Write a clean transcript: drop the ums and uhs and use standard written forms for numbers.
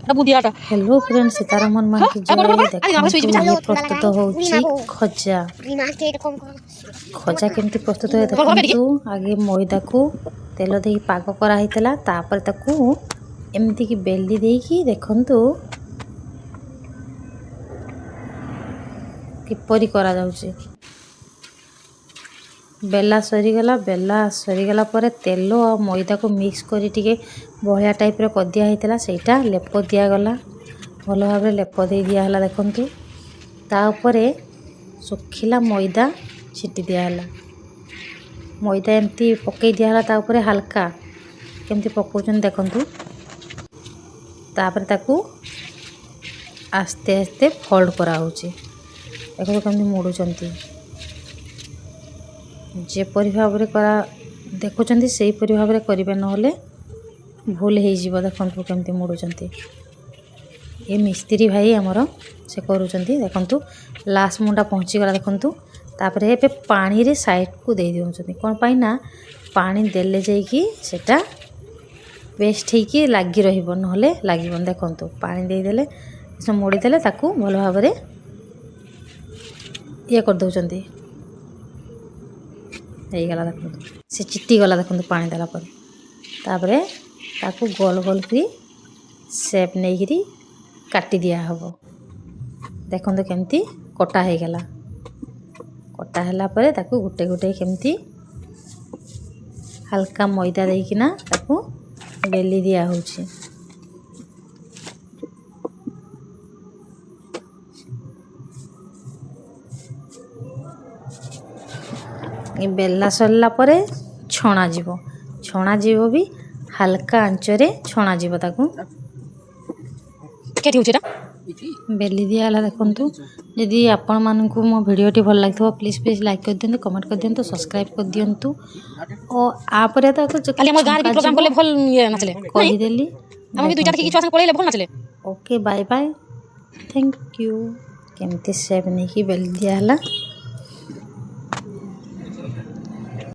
Hello friends Sitharaman मान की जय देखो प्रस्तुत होउची खजा खजा केमती प्रस्तुत होय देखंतु आगे मैदा को तेल देई पाग करा हितला तापर ताकू एमती की बेली देई की देखंतु किपरि करा जाउची बेला सरीगला पर तेल और मैदा को मिक्स करी टिके बहलिया टाइप रे कर दिया हितला सेटा लेप दिया गला भल भाव लेप दे दिया हला देखंतु ता ऊपर सुखिला मैदा छिटी दिया हला मैदा एमती पकई दिया हला ता ऊपर हल्का केमती पकाउछन देखंतु तापर ताकू आस्ते आस्ते फोल्ड करा होची देखो केमती मोडुचंती जेपरि भाव करा देखुं से भाव करेंगे ना भूल हो देखु केमती मोड़ुंट ये मिस्त्री भाई आमर से करुँच देखु लास्ट मुंडा पहुँचीगला देखु तापर ए पानी रे साइड को दे दिखाँ कौन पाई ना पानी देले जाइकी सेटा पेस्ट होगी लगी रहा ना लगे देखु पानी देदेले मोड़ीदेले ताकू भल भाव ये कर दौरान गला देखो से चिट्टी गला देखो पानी देला पर तापरे ताकू गोल गोल करी शेप नहीं करी काटी दिया हबो देखो केमती कटा हो गला कटा हला पर ताकू गुटे गुटे केमती हल्का मैदा देकिना ताकू बेली दिया होची बेला सरला पर छणा जीव भी हल्का आंचरे छणा जीव ताकू बेली दिया देखु यदि आपण मानकु मो वीडियोटी भल लगे प्लीज प्लीज लाइक कर दियंतु कमेंट कर दियंतु सब्सक्राइब कर दियंतु और आप रे तो खाली हमर गार भी प्रोग्राम करले भल ये नाचले कहि देली हम भी दुईटा की छुआ संग पळेले भल नाचले okay bye bye thank you केमती सेव नहीं की बेली दिया हला।